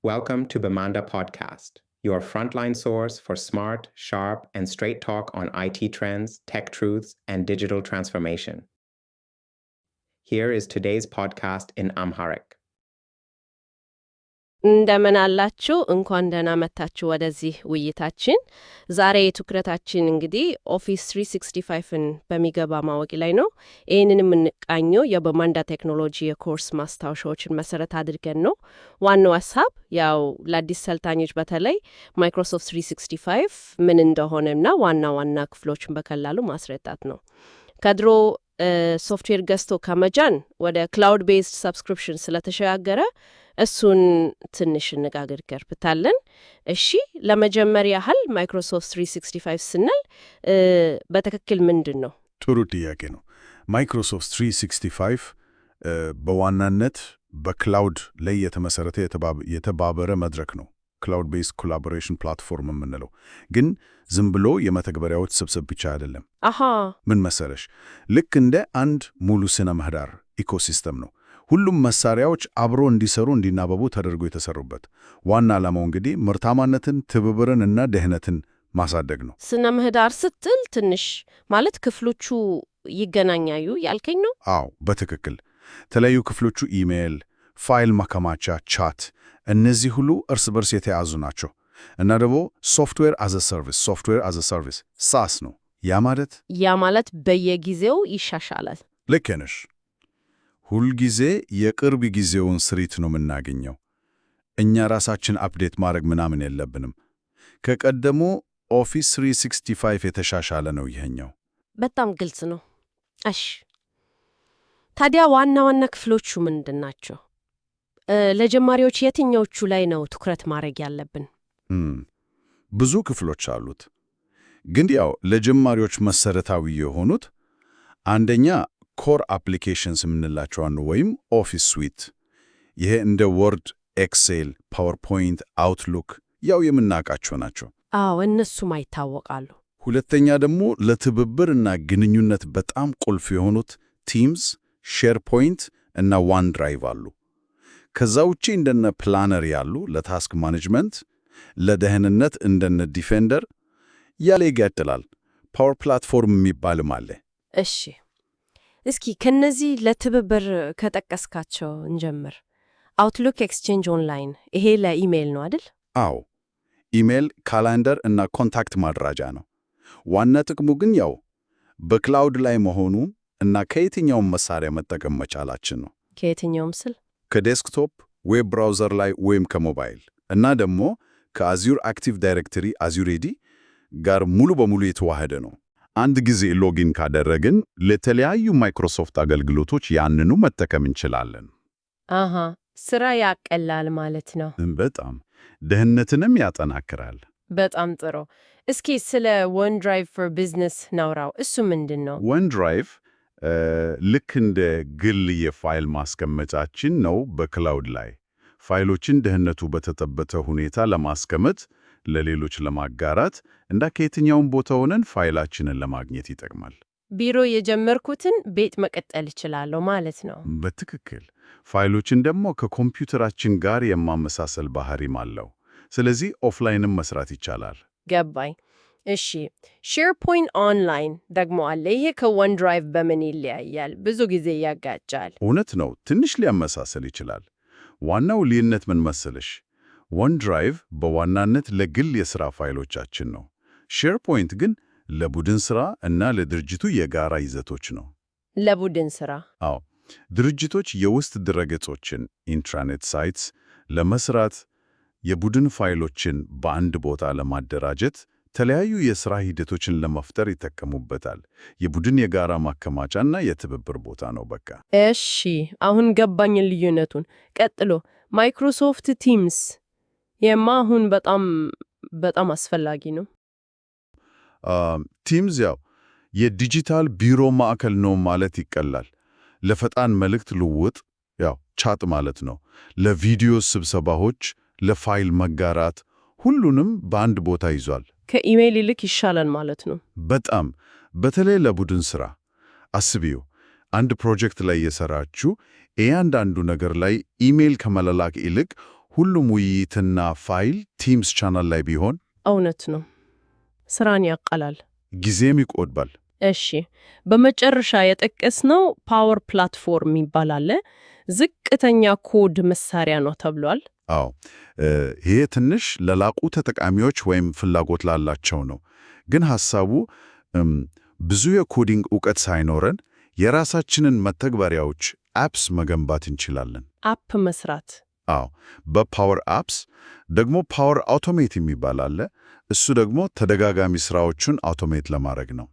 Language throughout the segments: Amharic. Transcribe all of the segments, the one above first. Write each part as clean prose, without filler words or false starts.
Welcome to Bamanda Podcast, your frontline source for smart, sharp, and straight talk on IT trends, tech truths, and digital transformation. Here is today's podcast in Amharic. እንደምን አላችሁ እንኳን ደህና መጣችሁ ወደዚህ ውይይታችን። ዛሬ ትኩረታችን እንግዲህ ኦፊስ 365ን በሚገባ ማወቅ ላይ ነው። ይህንን የምንቃኘው የበማንዳ ቴክኖሎጂ የኮርስ ማስታወሻዎችን መሰረት አድርገን ነው። ዋናው ሀሳብ ያው ለአዲስ ሰልጣኞች በተለይ ማይክሮሶፍት 365 ምን እንደሆነና ዋና ክፍሎችን በቀላሉ ማስረዳት ነው። ከድሮ ሶፍትዌር ገዝቶ ከመጃን ወደ ክላውድ ቤዝድ ሰብስክሪፕሽን ስለተሸጋገረ እሱን ትንሽ እንነጋገርበታለን። እሺ ለመጀመሪያ ያህል ማይክሮሶፍት 365 ስንል በትክክል ምንድን ነው? ጥሩ ጥያቄ ነው። ማይክሮሶፍት 365 በዋናነት በክላውድ ላይ የተመሰረተ የተባበረ መድረክ ነው። ክላውድ ቤዝድ ኮላቦሬሽን ፕላትፎርም የምንለው ግን ዝም ብሎ የመተግበሪያዎች ስብስብ ብቻ አይደለም። ምን መሰለሽ፣ ልክ እንደ አንድ ሙሉ ስነ ምህዳር ኢኮሲስተም ነው። ሁሉም መሳሪያዎች አብሮ እንዲሰሩ እንዲናበቡ ተደርጎ የተሰሩበት ዋና ዓላማው እንግዲህ ምርታማነትን፣ ትብብርን እና ደህንነትን ማሳደግ ነው። ስነ ምህዳር ስትል ትንሽ ማለት ክፍሎቹ ይገናኛሉ ያልከኝ ነው? አዎ በትክክል የተለያዩ ክፍሎቹ ኢሜይል፣ ፋይል ማከማቻ፣ ቻት፣ እነዚህ ሁሉ እርስ በርስ የተያዙ ናቸው። እና ደግሞ ሶፍትዌር አዘ ሰርቪስ ሳስ ነው። ያ ማለት በየጊዜው ይሻሻላል። ልክ ነሽ። ሁልጊዜ የቅርብ ጊዜውን ስሪት ነው የምናገኘው። እኛ ራሳችን አፕዴት ማድረግ ምናምን የለብንም። ከቀደሞ ኦፊስ 365 የተሻሻለ ነው ይሄኛው። በጣም ግልጽ ነው። እሺ ታዲያ ዋና ክፍሎቹ ምንድን ናቸው? ለጀማሪዎች የትኛዎቹ ላይ ነው ትኩረት ማድረግ ያለብን? ብዙ ክፍሎች አሉት፣ ግን ያው ለጀማሪዎች መሰረታዊ የሆኑት አንደኛ ኮር አፕሊኬሽንስ የምንላቸው ወይም ኦፊስ ስዊት። ይሄ እንደ ወርድ፣ ኤክሴል፣ ፓወርፖይንት፣ አውትሉክ ያው የምናውቃቸው ናቸው። አዎ እነሱም ይታወቃሉ። ሁለተኛ ደግሞ ለትብብር እና ግንኙነት በጣም ቁልፍ የሆኑት ቲምስ፣ ሼርፖይንት እና ዋን ድራይቭ አሉ። ከዛ ውጪ እንደነ ፕላነር ያሉ ለታስክ ማኔጅመንት፣ ለደህንነት እንደነ ዲፌንደር ያለ ይቀጥላል። ፓወር ፕላትፎርም የሚባልም አለ። እሺ እስኪ ከነዚህ ለትብብር ከጠቀስካቸው እንጀምር። አውትሉክ፣ ኤክስቼንጅ ኦንላይን ይሄ ለኢሜይል ነው አይደል? አዎ ኢሜይል፣ ካላንደር እና ኮንታክት ማድራጃ ነው። ዋና ጥቅሙ ግን ያው በክላውድ ላይ መሆኑ እና ከየትኛውም መሳሪያ መጠቀም መቻላችን ነው። ከየትኛውም ስል ከዴስክቶፕ ዌብ ብራውዘር ላይ ወይም ከሞባይል እና ደግሞ ከአዙር አክቲቭ ዳይሬክተሪ አዙር ኤዲ ጋር ሙሉ በሙሉ የተዋሃደ ነው። አንድ ጊዜ ሎጊን ካደረግን ለተለያዩ ማይክሮሶፍት አገልግሎቶች ያንኑ መጠቀም እንችላለን። ስራ ያቀላል ማለት ነው። በጣም ደህንነትንም ያጠናክራል። በጣም ጥሩ። እስኪ ስለ OneDrive for Business ናውራው። እሱ ምንድን ነው? OneDrive ልክ እንደ ግል የፋይል ማስቀመጫችን ነው። በክላውድ ላይ ፋይሎችን ደህንነቱ በተጠበቀ ሁኔታ ለማስቀመጥ፣ ለሌሎች ለማጋራት እና ከየትኛውም ቦታ ሆነን ፋይላችንን ለማግኘት ይጠቅማል። ቢሮ የጀመርኩትን ቤት መቀጠል እችላለሁ ማለት ነው። በትክክል። ፋይሎችን ደግሞ ከኮምፒውተራችን ጋር የማመሳሰል ባህሪም አለው። ስለዚህ ኦፍላይንም መስራት ይቻላል። ገባኝ። እሺ ሼርፖይንት ኦንላይን ደግሞ አለ። ይሄ ከOneDrive በምን ይለያያል? ብዙ ጊዜ ያጋጫል። እውነት ነው፣ ትንሽ ሊያመሳሰል ይችላል። ዋናው ልዩነት ምን መሰለሽ? OneDrive በዋናነት ለግል የሥራ ፋይሎቻችን ነው። ሼርፖይንት ግን ለቡድን ሥራ እና ለድርጅቱ የጋራ ይዘቶች ነው። ለቡድን ሥራ? አዎ፣ ድርጅቶች የውስጥ ድረገጾችን ኢንትራኔት ሳይትስ ለመስራት፣ የቡድን ፋይሎችን በአንድ ቦታ ለማደራጀት፣ የተለያዩ የሥራ ሂደቶችን ለመፍጠር ይጠቀሙበታል። የቡድን የጋራ ማከማቻና የትብብር ቦታ ነው በቃ። እሺ አሁን ገባኝ ልዩነቱን። ቀጥሎ ማይክሮሶፍት ቲምስ የማ አሁን በጣም አስፈላጊ ነው። ቲምስ ያው የዲጂታል ቢሮ ማዕከል ነው ማለት ይቀላል። ለፈጣን መልእክት ልውውጥ ያው ቻት ማለት ነው። ለቪዲዮ ስብሰባዎች፣ ለፋይል መጋራት ሁሉንም በአንድ ቦታ ይዟል። ከኢሜይል ይልቅ ይሻላል ማለት ነው። በጣም በተለይ ለቡድን ሥራ አስቢው። አንድ ፕሮጀክት ላይ የሰራችሁ እያንዳንዱ ነገር ላይ ኢሜይል ከመላላክ ይልቅ ሁሉም ውይይትና ፋይል ቲምስ ቻናል ላይ ቢሆን እውነት ነው። ስራን ያቃላል፣ ጊዜም ይቆጥባል። እሺ፣ በመጨረሻ የጠቀስነው ፓወር ፕላትፎርም ይባላል። ዝቅተኛ ኮድ መሳሪያ ነው ተብሏል። አዎ፣ ይሄ ትንሽ ለላቁ ተጠቃሚዎች ወይም ፍላጎት ላላቸው ነው። ግን ሐሳቡ ብዙ የኮዲንግ ዕውቀት ሳይኖረን የራሳችንን መተግበሪያዎች አፕስ መገንባት እንችላለን። አፕ መስራት? አዎ፣ በፓወር አፕስ ደግሞ ፓወር አውቶሜት የሚባል አለ። እሱ ደግሞ ተደጋጋሚ ስራዎቹን አውቶሜት ለማድረግ ነው።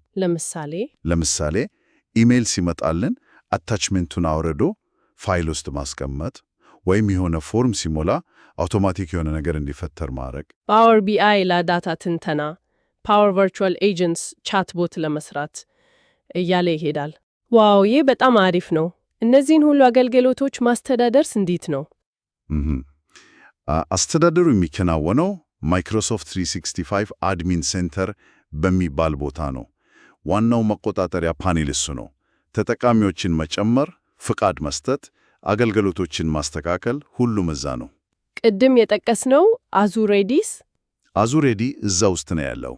ለምሳሌ ኢሜይል ሲመጣልን አታችሜንቱን አውርዶ ፋይል ውስጥ ማስቀመጥ፣ ወይም የሆነ ፎርም ሲሞላ አውቶማቲክ የሆነ ነገር እንዲፈጠር ማድረግ። ፓወር ቢአይ ለዳታ ትንተና፣ ፓወር ቨርቹዋል ኤጀንትስ ቻትቦት ለመስራት እያለ ይሄዳል። ዋው፣ ይህ በጣም አሪፍ ነው። እነዚህን ሁሉ አገልግሎቶች ማስተዳደርስ እንዴት ነው? አስተዳደሩ የሚከናወነው ማይክሮሶፍት 365 አድሚን ሴንተር በሚባል ቦታ ነው። ዋናው መቆጣጠሪያ ፓኔል እሱ ነው። ተጠቃሚዎችን መጨመር፣ ፍቃድ መስጠት፣ አገልግሎቶችን ማስተካከል፣ ሁሉም እዛ ነው። ቅድም የጠቀስነው አዙሬዲስ? አዙሬዲ እዛ ውስጥ ነው ያለው።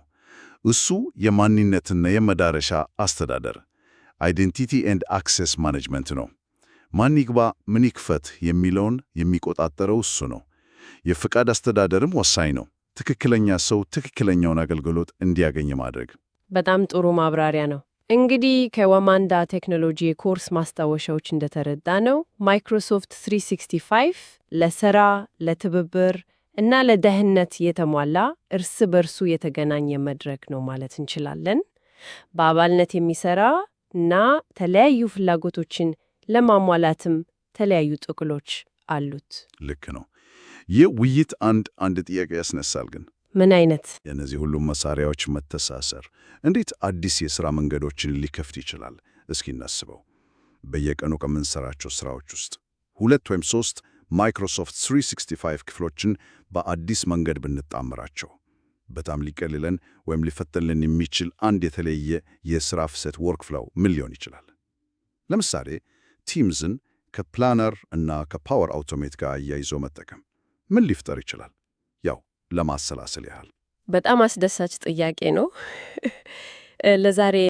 እሱ የማንነትና የመዳረሻ አስተዳደር አይዴንቲቲ ኤንድ አክሴስ ማኔጅመንት ነው። ማን ይግባ ምን ይክፈት የሚለውን የሚቆጣጠረው እሱ ነው። የፍቃድ አስተዳደርም ወሳኝ ነው። ትክክለኛ ሰው ትክክለኛውን አገልግሎት እንዲያገኝ ማድረግ። በጣም ጥሩ ማብራሪያ ነው። እንግዲህ ከዋማንዳ ቴክኖሎጂ የኮርስ ማስታወሻዎች እንደተረዳ ነው ማይክሮሶፍት 365 ለሥራ፣ ለትብብር እና ለደህንነት የተሟላ እርስ በርሱ የተገናኘ መድረክ ነው ማለት እንችላለን። በአባልነት የሚሰራ እና ተለያዩ ፍላጎቶችን ለማሟላትም ተለያዩ ጥቅሎች አሉት። ልክ ነው። ይህ ውይይት አንድ ጥያቄ ያስነሳል ግን ምን አይነት? የእነዚህ ሁሉም መሳሪያዎች መተሳሰር እንዴት አዲስ የሥራ መንገዶችን ሊከፍት ይችላል? እስኪ እናስበው። በየቀኑ ከምንሰራቸው ሥራዎች ውስጥ 2 ወይም 3 ማይክሮሶፍት 365 ክፍሎችን በአዲስ መንገድ ብንጣመራቸው በጣም ሊቀልለን ወይም ሊፈተልን የሚችል አንድ የተለየ የሥራ ፍሰት ወርክፍሎው ምን ሊሆን ይችላል? ለምሳሌ ቲምስን ከፕላነር እና ከፓወር አውቶሜት ጋር አያይዞ መጠቀም ምን ሊፍጠር ይችላል? ያው ለማሰላሰል ያህል። በጣም አስደሳች ጥያቄ ነው። ለዛሬ